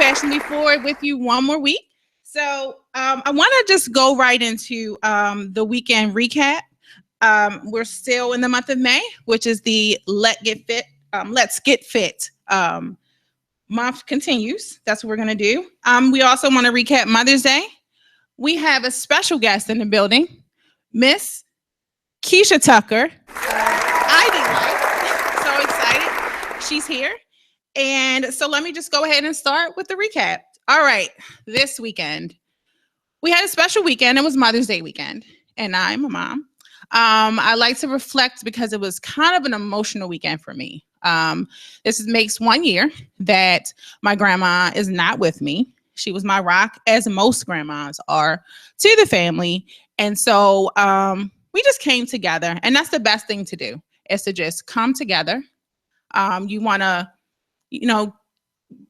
Fashionably forward with you one more week. So I want to just go right into the weekend recap. We're still in the month of May, which is the Let's Get Fit month continues. That's what we're going to do. We also want to recap Mother's Day. We have a special guest in the building, Miss Keisha Tucker. ID Life. So excited. She's here. And so let me just go ahead and start with the recap. All right. This weekend, we had a special weekend. It was Mother's Day weekend. And I'm a mom. I like to reflect because it was kind of an emotional weekend for me. This makes 1 year that my grandma is not with me. She was my rock, as most grandmas are to the family. And so we just came together. And that's the best thing to do, is to just come together. You want to,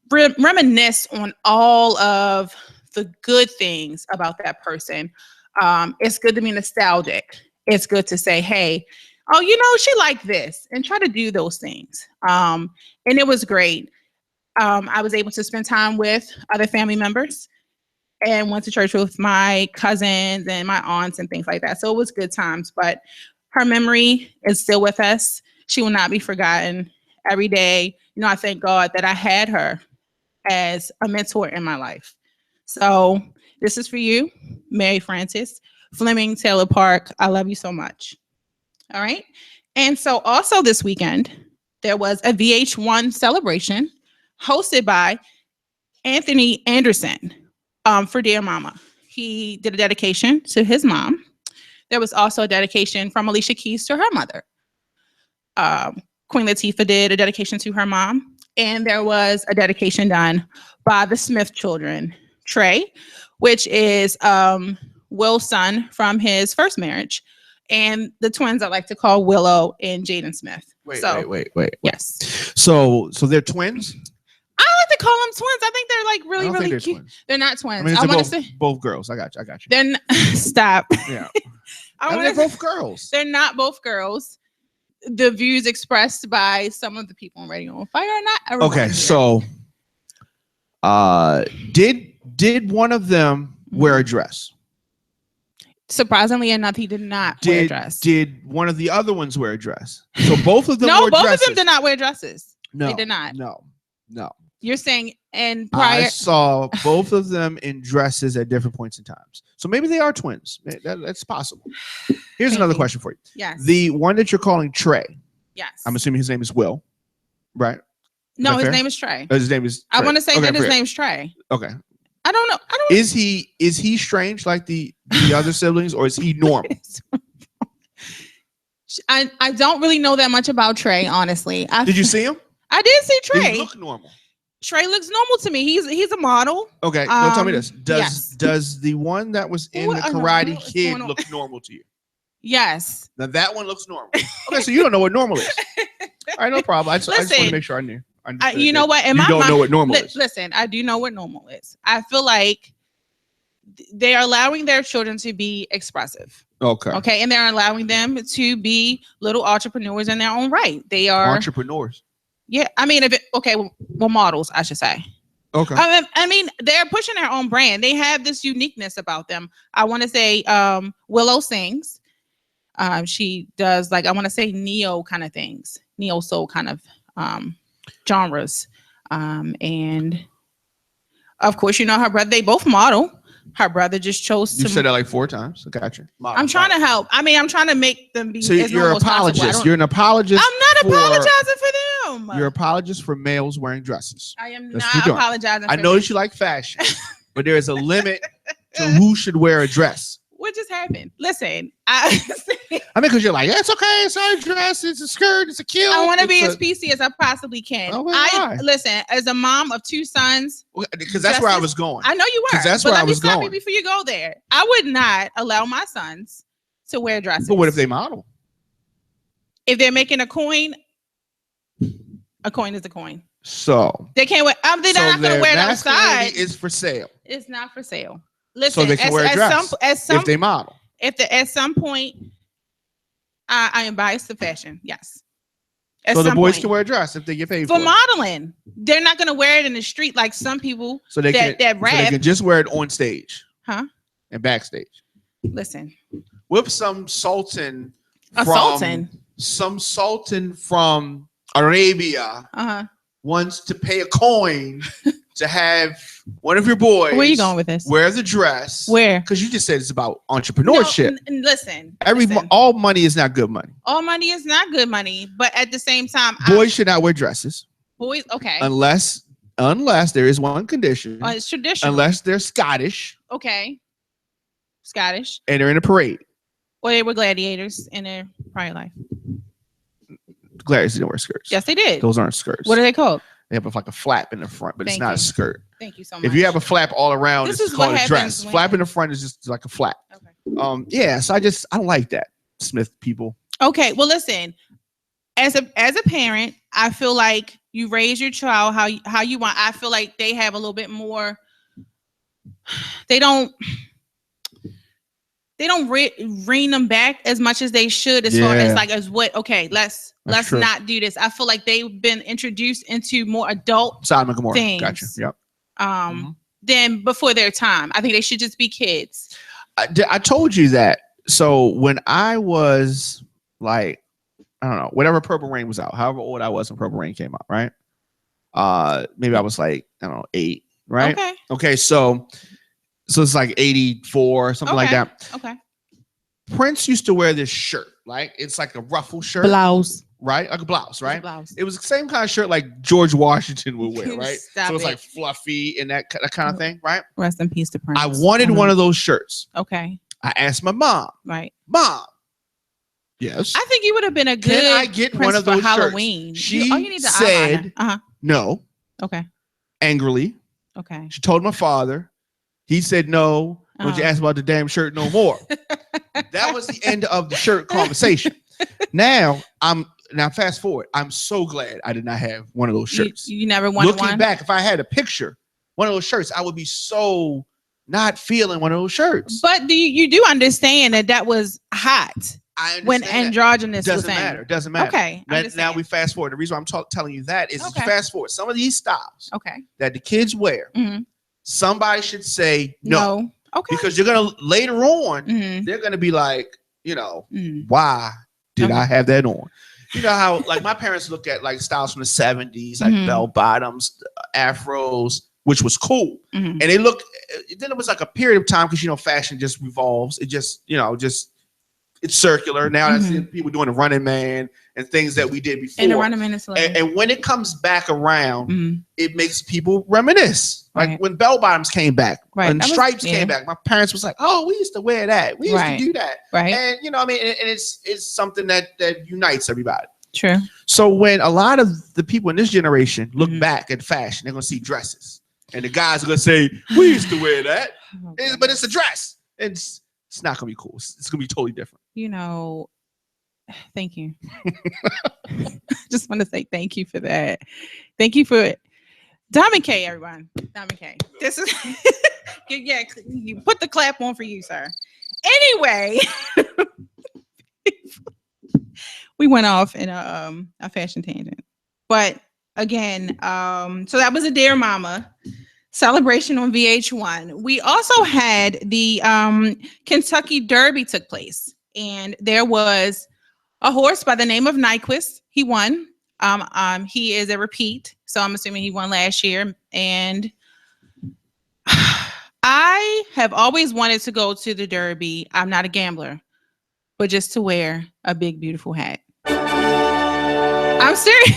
reminisce on all of the good things about that person. It's good to be nostalgic. It's good to say, hey, she liked this, and try to do those things. And it was great. I was able to spend time with other family members and went to church with my cousins and my aunts and things like that. So it was good times, but her memory is still with us. She will not be forgotten. Every day, I thank God that I had her as a mentor in my life. So this is for you, Mary Francis, Fleming Taylor Park. I love you so much. All right. And so also this weekend, there was a VH1 celebration hosted by Anthony Anderson for Dear Mama. He did a dedication to his mom. There was also a dedication from Alicia Keys to her mother. Queen Latifah did a dedication to her mom. And there was a dedication done by the Smith children, Trey, which is Will's son from his first marriage, and the twins I like to call Willow and Jaden Smith. Wait. Yes. So they're twins? I like to call them twins. I think they're like really cute. Twins. They're not twins. I want to say both girls. I got you. Then stop. Yeah. They're both girls. They're not both girls. The views expressed by some of the people on Radio on Fire are not. Okay, so did one of them wear a dress? Surprisingly enough, he did not wear a dress. Did one of the other ones wear a dress? So both of them no, wore both dresses. of them did not wear dresses. No, they did not. No. You're saying in prior. I saw both of them in dresses at different points in times. So maybe they are twins. That's possible. Here's another question for you. Yes. The one that you're calling Trey. Yes. I'm assuming his name is Will, right? No, his name is Trey. His name is Trey. I want to say that his name's Trey. Okay. I don't know. Is he strange like the other siblings, or is he normal? I don't really know that much about Trey, honestly. Did you see him? I did see Trey. Did he look normal? Trey looks normal to me. He's a model. Okay, no, tell me this. Yes. Does the one that was in the Karate Kid look normal to you? Yes. Now that one looks normal. Okay, so you don't know what normal is. All right, no problem. I just want to make sure I knew. You know what? You don't know what normal is. Listen, I do know what normal is. I feel like they are allowing their children to be expressive. Okay, and they're allowing them to be little entrepreneurs in their own right. They are entrepreneurs. Yeah, I mean, well, models, I should say. Okay. I mean, they're pushing their own brand. They have this uniqueness about them. I want to say Willow sings. She does I want to say neo kind of things, neo soul kind of genres. And of course, her brother, they both model. Her brother just chose to. You said that like 4 times. I got you. I'm trying to help. I mean, I'm trying to make them be. So you're an apologist. You're an apologist. I'm not apologizing for them. You're an apologist for males wearing dresses. I am not apologizing. I know that you like fashion, but there is a limit to who should wear a dress. What just happened? Listen, I mean, because you're like, it's okay, it's not a dress, it's a skirt, it's a kilt. I want to be as PC as I possibly can. Listen, as a mom of 2 sons, because that's where I was going. I know you were. That's where I was going. Let me stop you before you go there. I would not allow my sons to wear dresses. But what if they model? If they're making a coin is a coin. So they can't wear. They're not going to wear it outside. It's for sale. It's not for sale. Listen, so they can wear a dress if they model. At some point, I am biased to fashion. Yes. So the boys can wear a dress if they get paid for modeling. They're not going to wear it in the street like some people so they that can, rap. So they can just wear it on stage. Huh? And backstage. Listen. With some sultan from Arabia wants to pay a coin to have one of your boys. Where are you going with this? Wear the dress. Where? Because you just said it's about entrepreneurship. No, listen. All money is not good money. All money is not good money, but at the same time, boys should not wear dresses. Boys, okay. Unless there is one condition. It's traditional. Unless they're Scottish. Okay. Scottish. And they're in a parade. Or they were gladiators in their prior life. Gladiators didn't wear skirts. Yes, they did. Those aren't skirts. What are they called? They have like a flap in the front, but it's not a skirt. Thank you so much. If you have a flap all around, it's called a dress. Flap in the front is just like a flap. Okay. Yeah, so I don't like that, Smith people. Okay, well, listen. As a parent, I feel like you raise your child how you want. I feel like they have a little bit more. They don't rein them back as much as they should, as far as like as what. Okay, let's not do this. I feel like they've been introduced into more adult things. Gotcha. Yep. Than before their time. I think they should just be kids. I told you that. So when I was like, I don't know, whatever Purple Rain was out, however old I was when Purple Rain came out, right? Maybe I was like, I don't know, 8, right? Okay. So it's like 84, something like that. Okay. Prince used to wear this shirt, right? It's like a ruffle shirt. Blouse. Right? Like a blouse, right? It was the same kind of shirt like George Washington would wear, right? So it's like fluffy and that kind of thing, right? Rest in peace to Prince. I wanted one of those shirts. Okay. I asked my mom. Right. Mom. Yes. I think you would have been a good Can I get Prince one of those for Halloween. Shirts? She said no. Okay. Angrily. Okay. She told my father. He said no. Don't you ask about the damn shirt no more. That was the end of the shirt conversation. Now fast forward. I'm so glad I did not have one of those shirts. You never wanted one? Looking back, if I had a picture, one of those shirts, I would be so not feeling one of those shirts. But you do understand that was hot when androgynous was in. Doesn't matter. Okay. Now we fast forward. The reason why I'm telling you that is you fast forward. Some of these styles that the kids wear, somebody should say no. Okay. Because you're going to later on, they're going to be like, why did I have that on? You know how like my parents look at like styles from the 70s, like bell bottoms, afros, which was cool. And they look, then it was like a period of time because, fashion just revolves. It just, it's circular. Now I see people doing the Running Man and things that we did before. And the Running Man is and when it comes back around, it makes people reminisce. Like when bell bottoms came back, and stripes came back, my parents was like, "Oh, we used to wear that. We used to do that." Right. And and it's something that unites everybody. True. So when a lot of the people in this generation look back at fashion, they're gonna see dresses, and the guys are gonna say, "We used to wear that," but it's a dress. It's not gonna be cool. It's gonna be totally different. Thank you. Just want to say thank you for that. Thank you for it. Diamond K, everyone. Diamond K. This is you put the clap on for you, sir. Anyway, we went off in a fashion tangent. But again, so that was a Dear Mama celebration on VH1. We also had the Kentucky Derby took place, and there was a horse by the name of Nyquist. He won. He is a repeat, so I'm assuming he won last year. And I have always wanted to go to the Derby. I'm not a gambler, but just to wear a big, beautiful hat. I'm serious.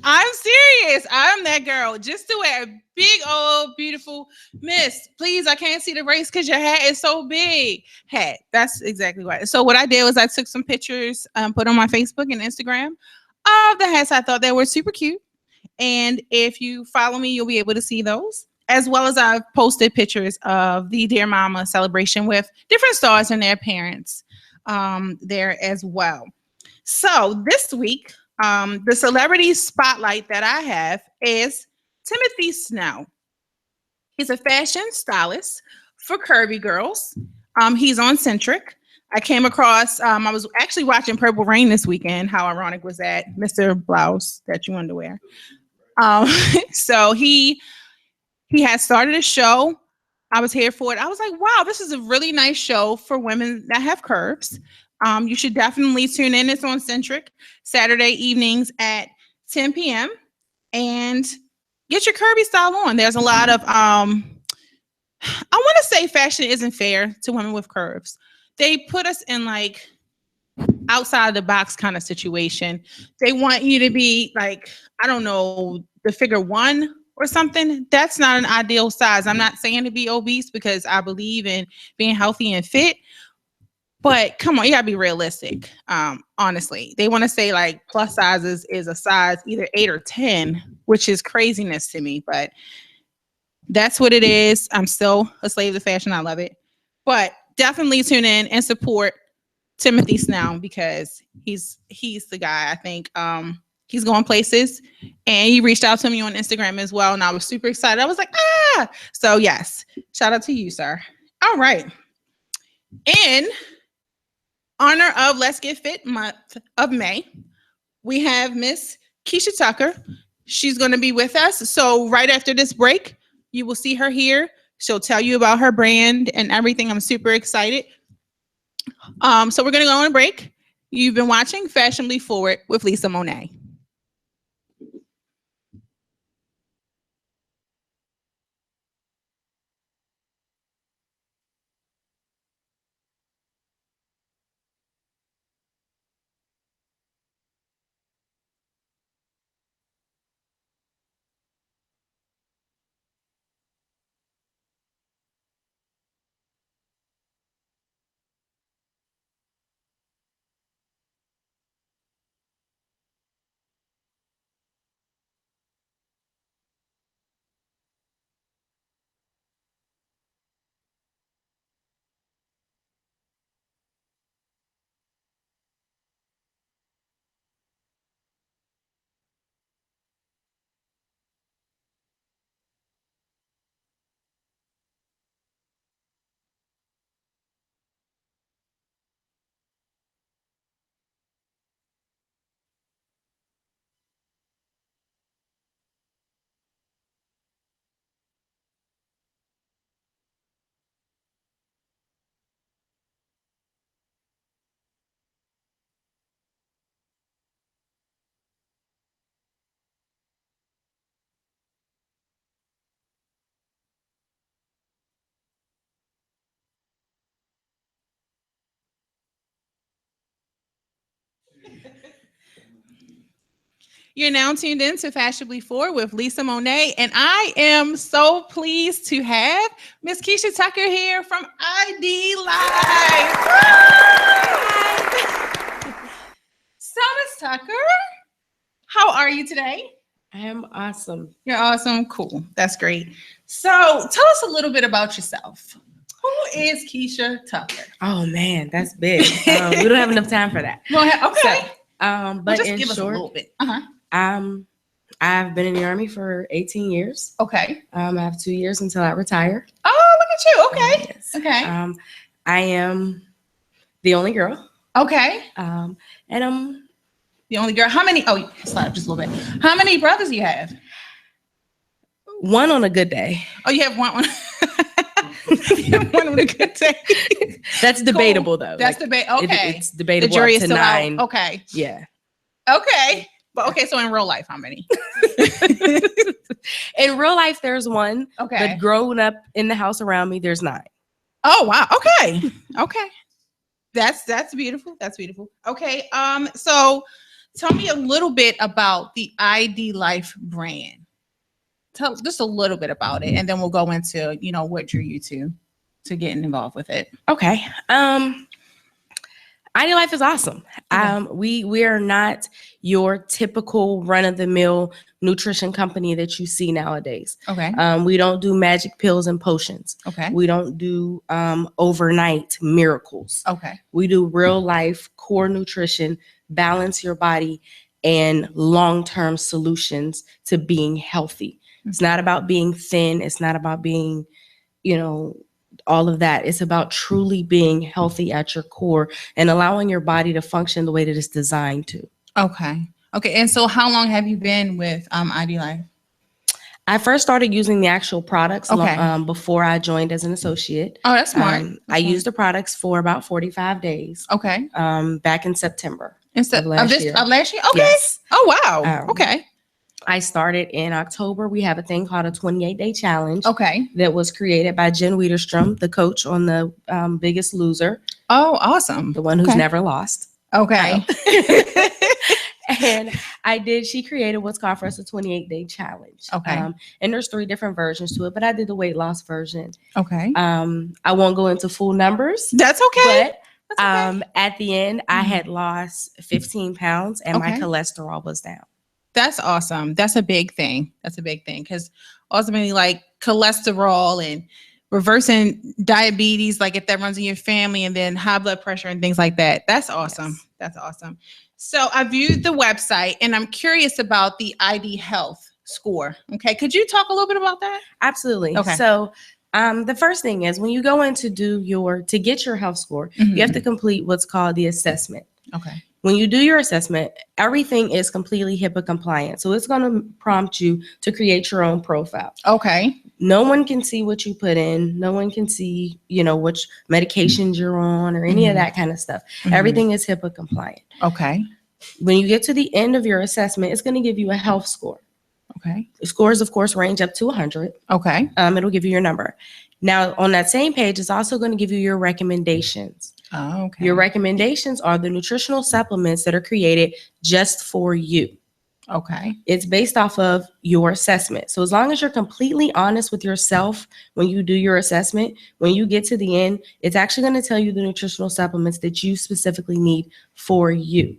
I'm serious. I'm that girl. Just to wear a big, old, beautiful miss. Please, I can't see the race because your hat is so big. Hat. That's exactly right. So what I did was I took some pictures, put on my Facebook and Instagram of the hats. I thought they were super cute. And if you follow me, you'll be able to see those. As well as I've posted pictures of the Dear Mama celebration with different stars and their parents there as well. So this week, the celebrity spotlight that I have is Timothy Snow. He's a fashion stylist for curvy girls. He's on Centric. I came across, I was actually watching Purple Rain this weekend. How ironic was that? Mr. Blouse that you wanted to wear. Um, so he had started a show. I was here for it. I was like, wow, this is a really nice show for women that have curves. You should definitely tune in. It's on Centric Saturday evenings at 10 p.m. and get your curvy style on. There's a lot of, I want to say fashion isn't fair to women with curves. They put us in like outside of the box kind of situation. They want you to be like, I don't know, the figure 1 or something. That's not an ideal size. I'm not saying to be obese because I believe in being healthy and fit. But come on, you gotta be realistic. Honestly, they want to say like plus sizes is a size either 8 or 10, which is craziness to me. But that's what it is. I'm still a slave to fashion. I love it. But definitely tune in and support Timothy Snell because he's the guy. I think he's going places, and he reached out to me on Instagram as well, and I was super excited. I was like, ah! So yes, shout out to you, sir. All right. In honor of Let's Get Fit month of May, we have Miss Keisha Tucker. She's going to be with us. So right after this break, you will see her here. She'll tell you about her brand and everything. I'm super excited. So we're going to go on a break. You've been watching Fashionably Forward with Lisa Monet. You're now tuned in to Fashionably Forward with Lisa Monet, and I am so pleased to have Miss Keisha Tucker here from ID Life. So, Miss Tucker, how are you today? I am awesome. You're awesome. Cool. That's great. So, tell us a little bit about yourself. Who is Keisha Tucker? Oh man, that's big. We don't have enough time for that. Well, okay. But well, just in give us short, a little bit. I've been in the Army for 18 years. Okay. I have 2 years until I retire. Oh, look at you. Okay. Yes. Okay. I am the only girl. Okay. And I'm the only girl. How many? Oh, slide up just a little bit. How many brothers do you have? One on a good day. Oh, you have one. You have one on a good day. That's debatable, though. That's debate. Okay. It's debatable. The jury up is to still 9. out. Okay. Yeah. Okay. But okay, so in real life, how many? In real life, there's one. Okay. But growing up in the house around me, there's 9. Oh wow. Okay. Okay. That's beautiful. That's beautiful. Okay. So tell me a little bit about the ID Life brand. Tell just a little bit about it, and then we'll go into what drew you to getting involved with it. Okay. ID Life is awesome. We are not your typical run-of-the-mill nutrition company that you see nowadays. Okay. We don't do magic pills and potions. Okay. We don't do overnight miracles. Okay. We do real life core nutrition, balance your body, and long-term solutions to being healthy. It's not about being thin. It's not about being, all of that. It's about truly being healthy at your core and allowing your body to function the way that it's designed to. Okay. Okay. And so how long have you been with ID Life? I first started using the actual products before I joined as an associate. Oh, that's smart. I used the products for about 45 days. Okay. Back in September of last year. Okay. Yes. Oh, wow. Okay. I started in October. We have a thing called a 28-day challenge. Okay. That was created by Jen Wiederstrom, the coach on the Biggest Loser. Oh, awesome. The one who's never lost. Okay. And she created what's called for us a 28-day challenge. Okay. And there's 3 different versions to it, but I did the weight loss version. Okay. I won't go into full numbers. That's okay. But at the end, I had lost 15 pounds and my cholesterol was down. That's awesome. That's a big thing. Because ultimately, like cholesterol and reversing diabetes, like if that runs in your family, and then high blood pressure and things like that. That's awesome. Yes. That's awesome. So I viewed the website and I'm curious about the ID Health score. Okay. Could you talk a little bit about that? Absolutely. Okay. So the first thing is when you go in to get your health score, you have to complete what's called the assessment. Okay. When you do your assessment, everything is completely HIPAA compliant. So it's going to prompt you to create your own profile. Okay. No one can see what you put in. No one can see, which medications you're on or any of that kind of stuff. Everything is HIPAA compliant. Okay. When you get to the end of your assessment, it's going to give you a health score. Okay. The scores, of course, range up to 100. Okay. It'll give you your number. Now, on that same page, it's also going to give you your recommendations. Oh, okay. Your recommendations are the nutritional supplements that are created just for you. Okay. It's based off of your assessment. So as long as you're completely honest with yourself when you do your assessment, when you get to the end, it's actually going to tell you the nutritional supplements that you specifically need for you.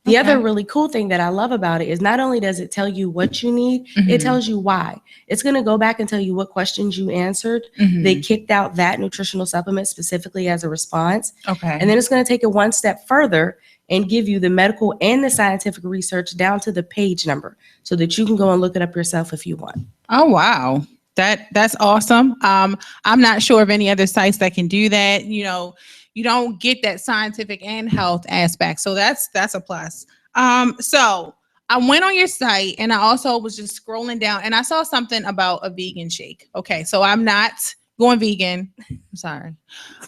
The other really cool thing that I love about it is not only does it tell you what you need, it tells you why. It's going to go back and tell you what questions you answered. They kicked out that nutritional supplement specifically as a response. Okay. And then it's going to take it one step further and give you the medical and the scientific research down to the page number so that you can go and look it up yourself if you want. Oh, wow. That's awesome. I'm not sure of any other sites that can do that. You don't get that scientific and health aspect. So that's a plus. So I went on your site and I also was just scrolling down and I saw something about a vegan shake. Okay. So I'm not going vegan. I'm sorry.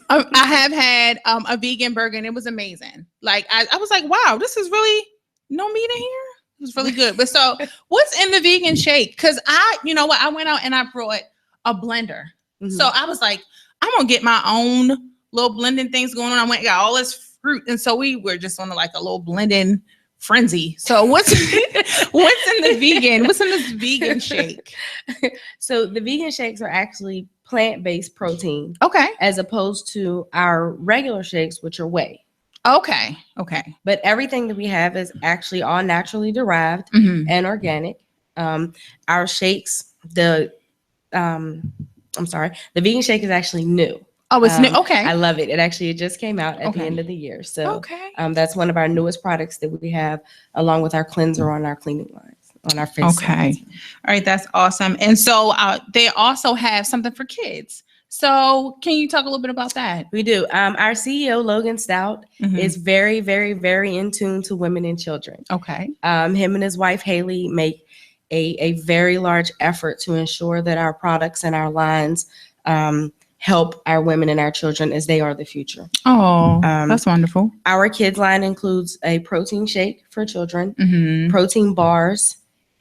I have had a vegan burger and it was amazing. Like I was like, wow, this is really no meat in here. It was really good. But so what's in the vegan shake? Cause I went out and I brought a blender. So I was like, I'm going to get my own little blending things going on. I went and got all this fruit. And so we were just on a little blending frenzy. So what's in this vegan shake? So the vegan shakes are actually plant-based protein. Okay. As opposed to our regular shakes, which are whey. Okay. Okay. But everything that we have is actually all naturally derived and organic. Our shakes, the vegan shake is actually new. Oh, it's new. Okay. I love it. It just came out at the end of the year. So that's one of our newest products that we have along with our cleanser on our cleaning lines, on our face. Okay. Lines. All right. That's awesome. And so they also have something for kids. So can you talk a little bit about that? We do. Our CEO, Logan Stout, is very, very, very in tune to women and children. Okay. Him and his wife, Haley, make a very large effort to ensure that our products and our lines help our women and our children as they are the future. Oh, that's wonderful. Our kids line includes a protein shake for children, protein bars,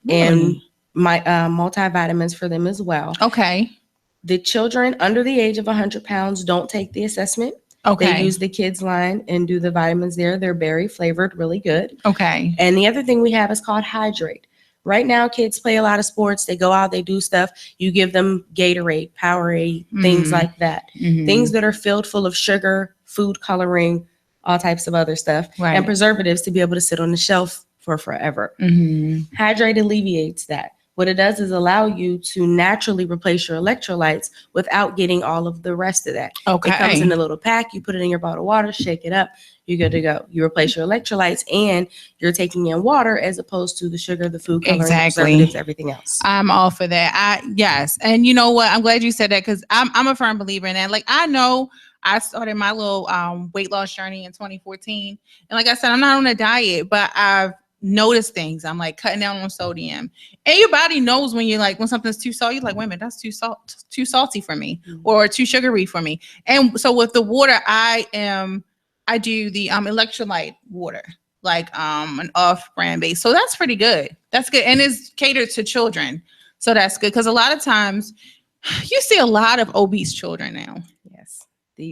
and multivitamins for them as well. Okay. The children under the age of 100 pounds don't take the assessment. Okay. They use the kids line and do the vitamins there. They're berry flavored, really good. Okay. And the other thing we have is called Hydrate. Right now, kids play a lot of sports. They go out, they do stuff. You give them Gatorade, Powerade, things like that. Things that are filled full of sugar, food coloring, all types of other stuff, and preservatives to be able to sit on the shelf for forever. Hydrate alleviates that. What it does is allow you to naturally replace your electrolytes without getting all of the rest of that. Okay. It comes in a little pack. You put it in your bottle of water, shake it up. You're good to go. You replace your electrolytes and you're taking in water as opposed to the sugar, the food coloring, preservatives, everything else. I'm all for that. Yes. And you know what? I'm glad you said that because I'm a firm believer in that. Like, I know I started my little weight loss journey in 2014. And like I said, I'm not on a diet, but I've noticed things. I'm like cutting down on sodium. And your body knows when you're like, when something's too salty, you're like, wait a minute, that's too salty for me or too sugary for me. And so with the water, I do the electrolyte water, like an off-brand base. So that's pretty good. That's good. And it's catered to children. So that's good. Because a lot of times you see a lot of obese children now. Yes.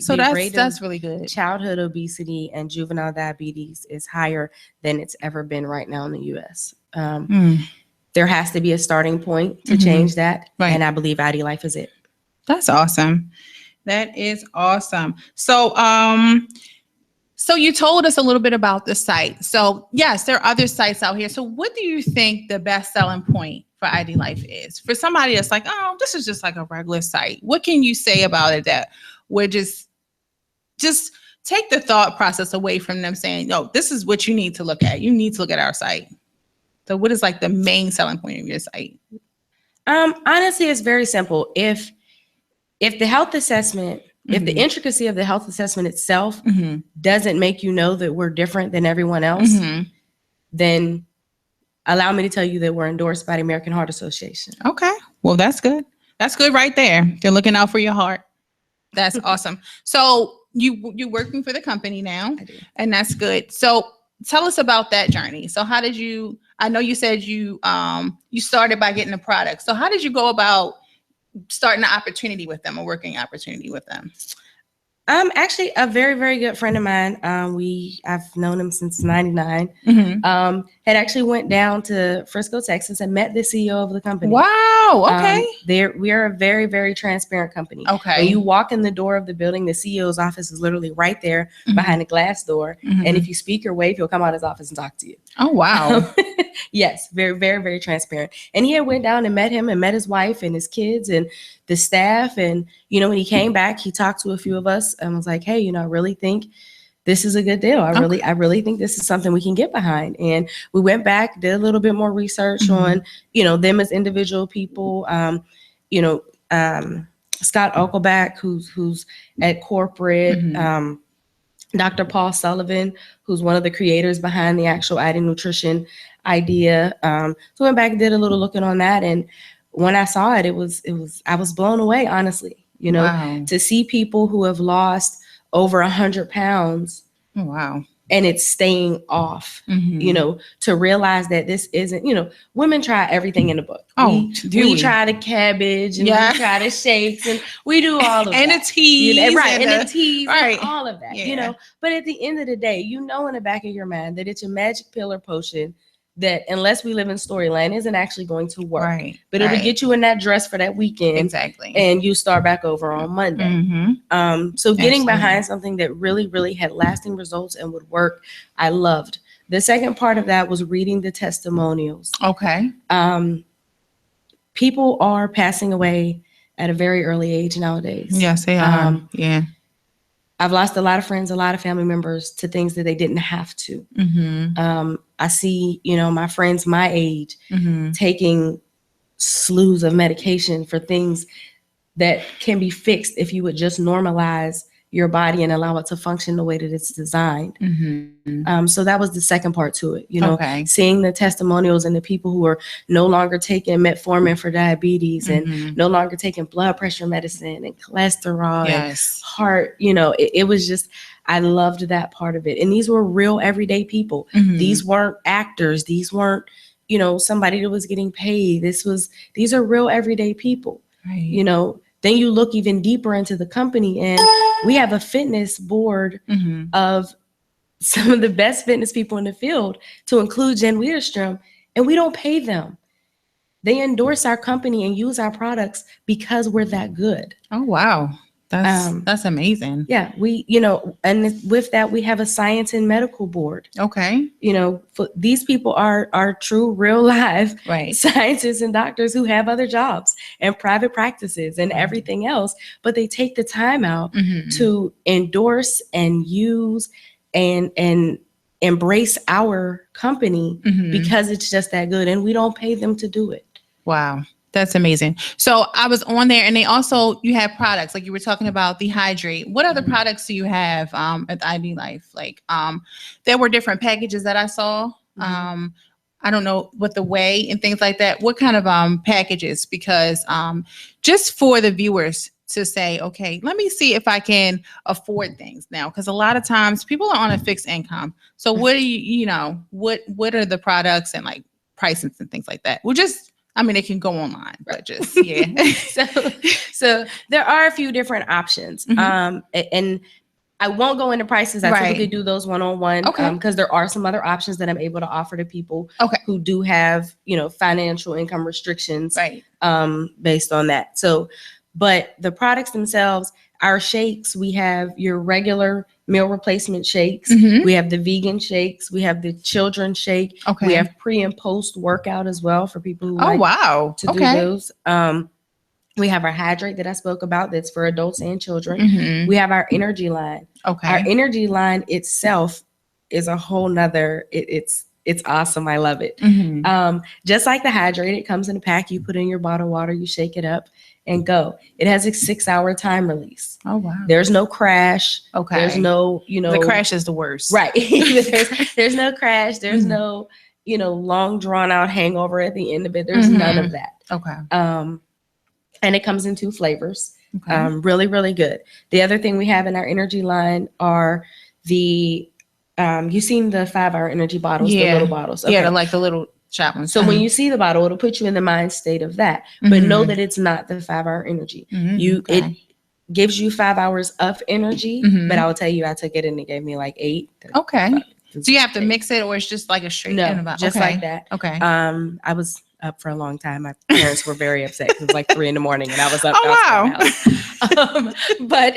So that's really good. Childhood obesity and juvenile diabetes is higher than it's ever been right now in the U.S. There has to be a starting point to change that. Right. And I believe ID Life is it. That's awesome. That is awesome. So, so you told us a little bit about the site. So yes, there are other sites out here. So what do you think the best selling point for ID Life is? For somebody that's like, oh, this is just like a regular site. What can you say about it that would just take the thought process away from them saying, no, this is what you need to look at. You need to look at our site. So what is like the main selling point of your site? Honestly, it's very simple. If the health assessment, if the intricacy of the health assessment itself doesn't make you know that we're different than everyone else, then allow me to tell you that we're endorsed by the American Heart Association. Okay. Well, that's good. That's good right there. They're looking out for your heart. That's awesome. So you're working for the company now, and that's good. So tell us about that journey. So how did you, I know you said you started by getting a product. So how did you go about starting an opportunity with them, a working opportunity with them? Actually, a very, very good friend of mine. I've known him since '99. Had actually went down to Frisco, Texas, and met the CEO of the company. Wow. Okay. We are a very, very transparent company. Okay. When you walk in the door of the building, the CEO's office is literally right there behind a glass door. And if you speak or wave, he'll come out of his office and talk to you. Oh, wow. Yes, very, very, very transparent. And he had went down and met him and met his wife and his kids and the staff. And, when he came back, he talked to a few of us and was like, hey, I really think this is a good deal. I really think this is something we can get behind. And we went back, did a little bit more research on, them as individual people. Scott Uckelback, who's at corporate, Dr. Paul Sullivan, who's one of the creators behind the actual ID nutrition idea. So went back and did a little looking on that. And when I saw it, I was blown away, honestly, wow. To see people who have lost over 100 pounds. Wow. And it's staying off, to realize that this isn't, women try everything in the book. We try the cabbage and we try the shakes and we do all of and that. The teas. And the teas right. and all of that, But at the end of the day, in the back of your mind that it's a magic pill or potion that unless we live in storyline isn't actually going to work. Right. But it'll get you in that dress for that weekend. Exactly. And you start back over on Monday. So getting behind something that really, really had lasting results and would work, I loved. The second part of that was reading the testimonials. Okay. People are passing away at a very early age nowadays. Yes, they are. Yeah. I've lost a lot of friends, a lot of family members to things that they didn't have to. I see, my friends my age taking slews of medication for things that can be fixed if you would just normalize your body and allow it to function the way that it's designed. So that was the second part to it, seeing the testimonials and the people who are no longer taking metformin for diabetes and no longer taking blood pressure medicine and cholesterol and heart, it was just, I loved that part of it. And these were real everyday people. These weren't actors. These weren't, somebody that was getting paid. These are real everyday people, right. Then you look even deeper into the company and we have a fitness board of some of the best fitness people in the field to include Jen Widerstrom, and we don't pay them. They endorse our company and use our products because we're that good. Oh, wow. That's amazing. Yeah, we, and with that, we have a science and medical board. Okay. These people are true, real live right. scientists and doctors who have other jobs and private practices and everything else, but they take the time out to endorse and use and embrace our company because it's just that good, and we don't pay them to do it. Wow. That's amazing. So I was on there, and you have products like you were talking about the Hydrate. What other products do you have at ID Life? Like there were different packages that I saw. I don't know what the way and things like that. What kind of packages? Because just for the viewers to say, okay, let me see if I can afford things now. Because a lot of times people are on a fixed income. So what do what are the products and like prices and things like that? It can go online, but just, yeah. so there are a few different options. And I won't go into prices. I typically do those one-on-one because there are some other options that I'm able to offer to people who do have, financial income restrictions based on that. So, but the products themselves, our shakes, we have your regular meal replacement shakes. We have the vegan shakes. We have the children's shake. We have pre and post workout as well for people who to do those. We have our Hydrate that I spoke about that's for adults and children. We have our energy line. Our energy line itself is a whole nother, it's awesome. I love it. Just like the Hydrate, it comes in a pack. You put in your bottle of water, you shake it up and go. It has a 6-hour time release. Oh, wow. There's no crash. There's no, the crash is the worst. Right. there's no crash. There's no, long drawn out hangover at the end of it. There's none of that. And it comes in 2 flavors. Really, really good. The other thing we have in our energy line are the, you've seen the 5-hour energy bottles, the little bottles. Yeah, the little shot ones. So when you see the bottle, it'll put you in the mind state of that. But know that it's not the 5-hour energy. It gives you 5 hours of energy, but I will tell you, I took it and it gave me like 8. So you have to mix it, or it's just like a straight just like that. I was up for a long time. My parents were very upset. It was like 3 a.m. and I was up. But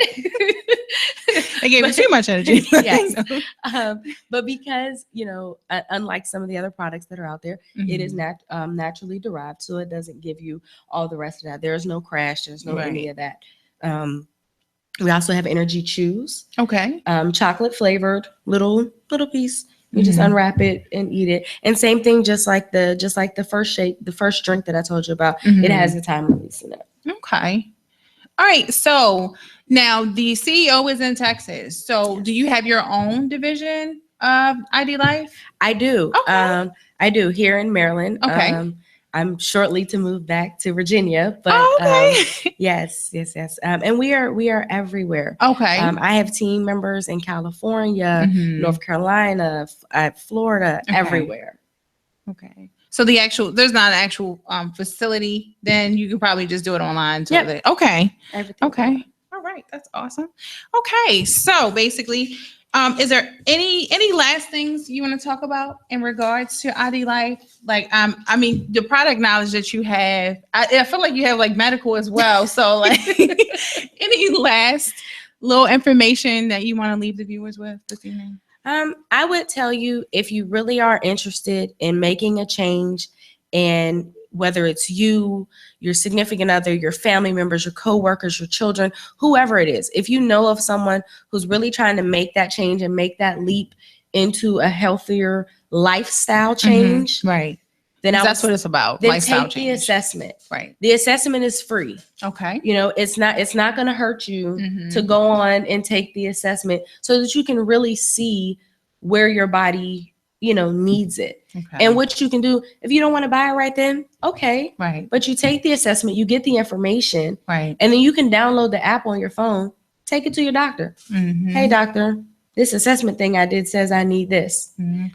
they gave me too much energy. Yes. But because, unlike some of the other products that are out there, it is naturally derived. So it doesn't give you all the rest of that. There's no crash. There's no any of that. We also have energy chews. Chocolate flavored little piece. You just unwrap it and eat it. And same thing, just like the first shake, the first drink that I told you about, it has a time release in it. Okay. All right. So now the CEO is in Texas. So do you have your own division of ID Life? I do. I do here in Maryland. I'm shortly to move back to Virginia, but yes. And we are everywhere. I have team members in California, North Carolina, Florida, everywhere. So there's not an actual facility. Then you can probably just do it online. Everything. All right, that's awesome. Okay, so basically, is there any last things you want to talk about in regards to ID Life? Like, the product knowledge that you have, I feel like you have like medical as well. So like, any last little information that you want to leave the viewers with this evening? I would tell you, if you really are interested in making a change, and whether it's you, your significant other, your family members, your coworkers, your children, whoever it is, if you know of someone who's really trying to make that change and make that leap into a healthier lifestyle change, then that's what it's about. Then take the assessment. The assessment is free. It's not going to hurt you to go on and take the assessment so that you can really see where your body needs it. And what you can do, if you don't want to buy it right then, but you take the assessment, you get the information, and then you can download the app on your phone, take it to your doctor. Hey, doctor, this assessment thing I did says I need this.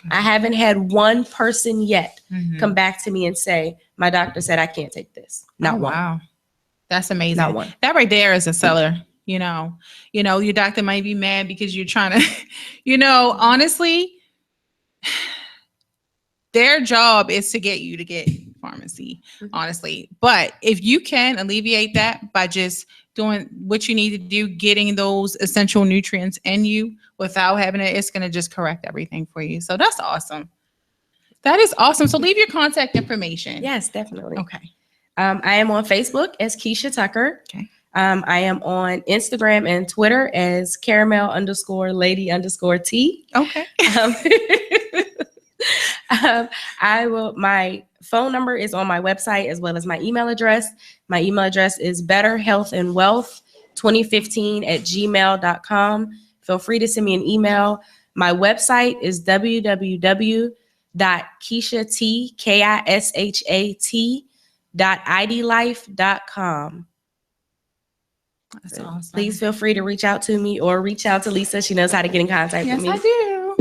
I haven't had one person yet come back to me and say, my doctor said I can't take this. Not one. Wow. That's amazing. Not one. That right there is a seller. Your doctor might be mad because you're trying to, honestly, their job is to get you to get pharmacy, honestly. But if you can alleviate that by just doing what you need to do, getting those essential nutrients in you without having it, it's going to just correct everything for you. So that's awesome. That is awesome. So leave your contact information. Yes, definitely. Okay. I am on Facebook as Keisha Tucker. Okay. I am on Instagram and Twitter as caramel_lady_T. Okay. My phone number is on my website as well as my email address. My email address is betterhealthandwealth2015@gmail.com. Feel free to send me an email. My website is www.keishat.idlife.com. That's awesome. Please feel free to reach out to me or reach out to Lisa. She knows how to get in contact with me. Yes, I do.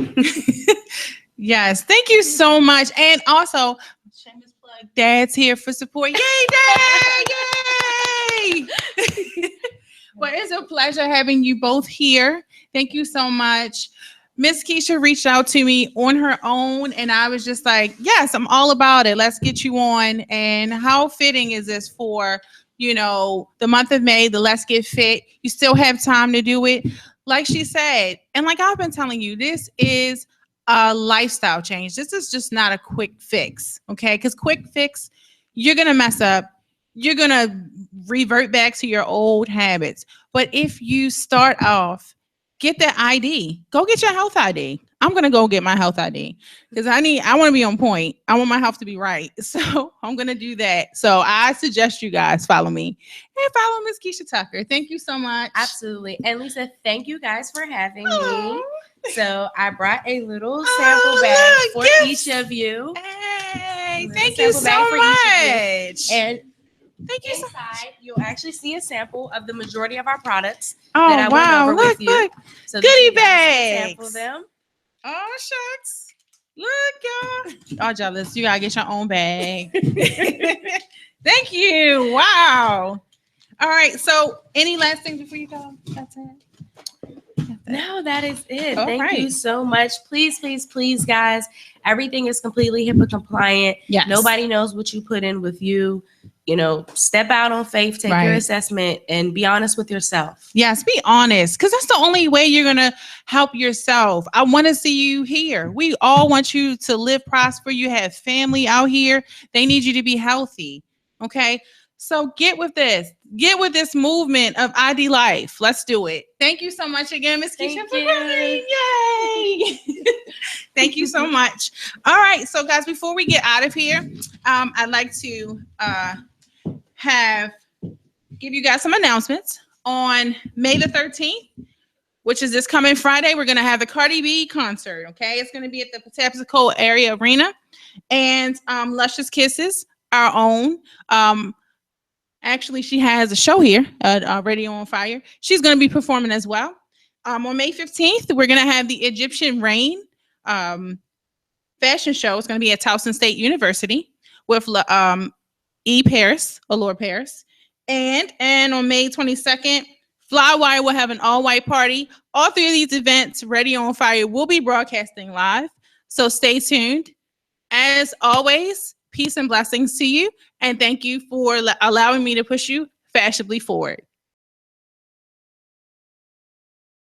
Yes, thank you so much. And also, shameless plug, Dad's here for support. Yay, Dad! Yay! Well, it's a pleasure having you both here. Thank you so much. Miss Keisha reached out to me on her own, and I was just like, yes, I'm all about it. Let's get you on. And how fitting is this for, the month of May, the Let's Get Fit? You still have time to do it. Like she said, and like I've been telling you, this is a lifestyle change. This is just not a quick fix, okay? Because quick fix, you're going to mess up. You're going to revert back to your old habits. But if you start off, get that ID. Go get your health ID. I'm going to go get my health ID because I want to be on point. I want my health to be right. So I'm going to do that. So I suggest you guys follow me and follow Miss Keisha Tucker. Thank you so much. Absolutely. And Lisa, thank you guys for having me. So I brought a little sample bag for each of you. Hey, thank you so much. And thank you. Inside, you'll actually see a sample of the majority of our products. Oh, that I went over with you. Look. So goodie bags. Sample them. Oh, shucks. Look, y'all. Oh, jealous. You gotta get your own bag. Thank you. Wow. All right. So, any last things before you go? That's it. No, that is it. All Thank right. you so much. Please, please, please, guys. Everything is completely HIPAA compliant. Yes. Nobody knows what you put in with you. Step out on faith, take your assessment, and be honest with yourself. Yes, be honest, because that's the only way you're going to help yourself. I want to see you here. We all want you to live prosper. You have family out here. They need you to be healthy. Okay? So get with this. Get with this movement of ID Life. Let's do it. Thank you so much again, Miss Keisha, for coming. Yay! Thank you so much. All right. So, guys, before we get out of here, I'd like to give you guys some announcements. On May the 13th, which is this coming Friday, we're going to have the Cardi B concert. Okay. It's going to be at the Patapsco Area Arena. And Luscious Kisses, our own. Actually, she has a show here at Radio on Fire. She's going to be performing as well. On May 15th, we're going to have the Egyptian Rain fashion show. It's going to be at Towson State University with Lord Paris. And on May 22nd, Flywire will have an all-white party. All three of these events, Radio on Fire, will be broadcasting live. So stay tuned. As always, peace and blessings to you. And thank you for allowing me to push you fashionably forward.